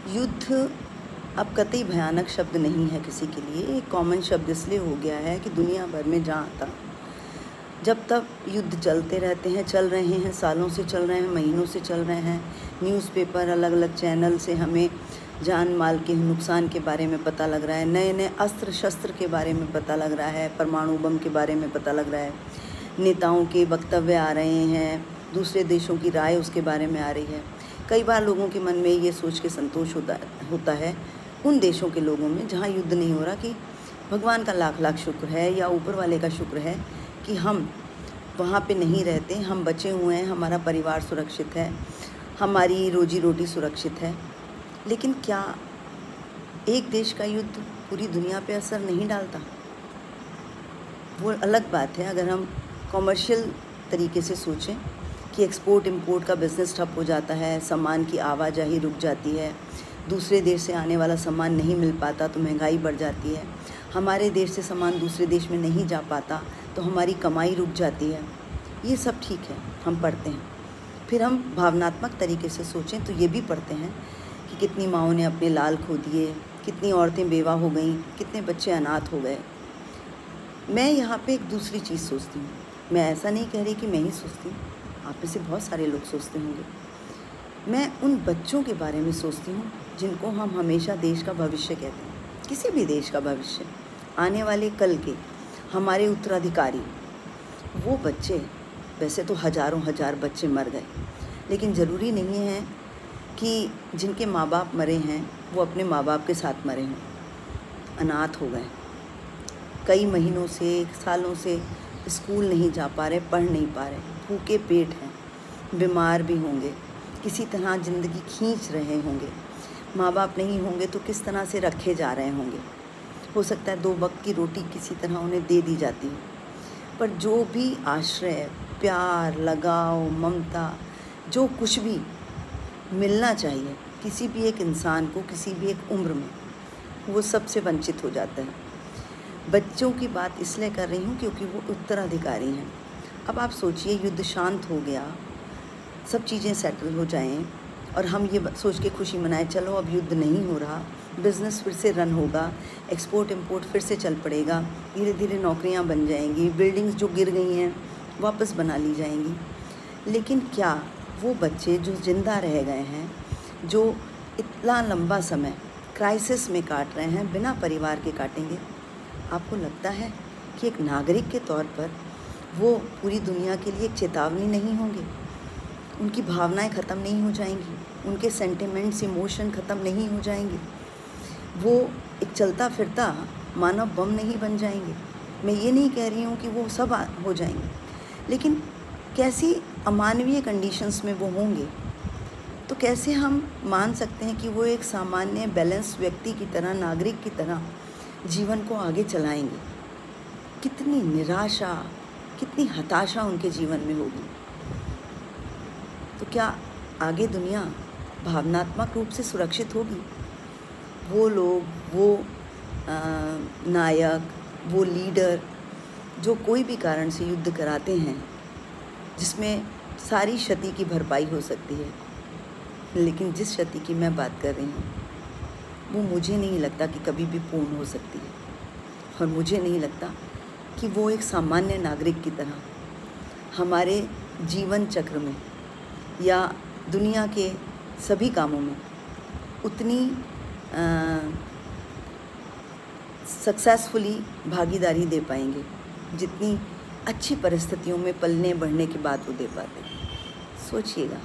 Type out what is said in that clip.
युद्ध अब कतई भयानक शब्द नहीं है किसी के लिए। एक कॉमन शब्द इसलिए हो गया है कि दुनिया भर में जहाँ तक जब तक युद्ध चलते रहते हैं, चल रहे हैं, सालों से चल रहे हैं, महीनों से चल रहे हैं। न्यूज़पेपर, अलग अलग चैनल से हमें जान माल के नुकसान के बारे में पता लग रहा है, नए नए अस्त्र शस्त्र के बारे में पता लग रहा है, परमाणु बम के बारे में पता लग रहा है, नेताओं के वक्तव्य आ रहे हैं, दूसरे देशों की राय उसके बारे में आ रही है। कई बार लोगों के मन में ये सोच के संतोष होता है उन देशों के लोगों में जहाँ युद्ध नहीं हो रहा कि भगवान का लाख लाख शुक्र है या ऊपर वाले का शुक्र है कि हम वहाँ पे नहीं रहते, हम बचे हुए हैं, हमारा परिवार सुरक्षित है, हमारी रोजी रोटी सुरक्षित है। लेकिन क्या एक देश का युद्ध पूरी दुनिया पे असर नहीं डालता? वो अलग बात है अगर हम कॉमर्शियल तरीके से सोचें कि एक्सपोर्ट इंपोर्ट का बिज़नेस ठप हो जाता है, सामान की आवाजाही रुक जाती है, दूसरे देश से आने वाला सामान नहीं मिल पाता तो महंगाई बढ़ जाती है, हमारे देश से सामान दूसरे देश में नहीं जा पाता तो हमारी कमाई रुक जाती है। ये सब ठीक है, हम पढ़ते हैं। फिर हम भावनात्मक तरीके से सोचें तो ये भी पढ़ते हैं कि कितनी माँओं ने अपने लाल खो दिए, कितनी औरतें बेवा हो गईं, कितने बच्चे अनाथ हो गए। मैं यहाँ पे एक दूसरी चीज़ सोचती हूँ। मैं ऐसा नहीं कह रही कि मैं ही सोचती हूँ, आप में से बहुत सारे लोग सोचते होंगे। मैं उन बच्चों के बारे में सोचती हूँ जिनको हम हमेशा देश का भविष्य कहते हैं, किसी भी देश का भविष्य, आने वाले कल के हमारे उत्तराधिकारी। वो बच्चे, वैसे तो हज़ारों हजार बच्चे मर गए, लेकिन ज़रूरी नहीं है कि जिनके माँ बाप मरे हैं वो अपने माँ बाप के साथ मरे हों। अनाथ हो गए, कई महीनों से, सालों से स्कूल नहीं जा पा रहे, पढ़ नहीं पा रहे, भूखे पेट हैं, बीमार भी होंगे, किसी तरह ज़िंदगी खींच रहे होंगे। माँ बाप नहीं होंगे तो किस तरह से रखे जा रहे होंगे। हो सकता है 2 वक्त की रोटी किसी तरह उन्हें दे दी जाती है, पर जो भी आश्रय, प्यार, लगाव, ममता, जो कुछ भी मिलना चाहिए किसी भी एक इंसान को किसी भी एक उम्र में, वो सबसे वंचित हो जाता है। बच्चों की बात इसलिए कर रही हूँ क्योंकि वो उत्तराधिकारी हैं। अब आप सोचिए, युद्ध शांत हो गया, सब चीज़ें सेटल हो जाएं और हम ये सोच के खुशी मनाएं, चलो अब युद्ध नहीं हो रहा, बिज़नेस फिर से रन होगा, एक्सपोर्ट इंपोर्ट फिर से चल पड़ेगा, धीरे धीरे नौकरियां बन जाएंगी, बिल्डिंग्स जो गिर गई हैं वापस बना ली जाएंगी। लेकिन क्या वो बच्चे जो ज़िंदा रह गए हैं, जो इतना लंबा समय क्राइसिस में काट रहे हैं, बिना परिवार के काटेंगे? आपको लगता है कि एक नागरिक के तौर पर वो पूरी दुनिया के लिए एक चेतावनी नहीं होंगे? उनकी भावनाएं ख़त्म नहीं हो जाएंगी? उनके सेंटिमेंट्स, इमोशन ख़त्म नहीं हो जाएंगे? वो एक चलता फिरता मानव बम नहीं बन जाएंगे? मैं ये नहीं कह रही हूँ कि वो सब हो जाएंगे, लेकिन कैसी अमानवीय कंडीशंस में वो होंगे, तो कैसे हम मान सकते हैं कि वो एक सामान्य बैलेंस व्यक्ति की तरह, नागरिक की तरह जीवन को आगे चलाएंगे? कितनी निराशा, कितनी हताशा उनके जीवन में होगी। तो क्या आगे दुनिया भावनात्मक रूप से सुरक्षित होगी? वो लोग, वो नायक, वो लीडर जो कोई भी कारण से युद्ध कराते हैं जिसमें सारी क्षति की भरपाई हो सकती है, लेकिन जिस क्षति की मैं बात कर रही हूँ वो मुझे नहीं लगता कि कभी भी पूर्ण हो सकती है, और मुझे नहीं लगता कि वो एक सामान्य नागरिक की तरह हमारे जीवन चक्र में या दुनिया के सभी कामों में उतनी सक्सेसफुली भागीदारी दे पाएंगे जितनी अच्छी परिस्थितियों में पलने बढ़ने के बाद वो दे पाते। सोचिएगा।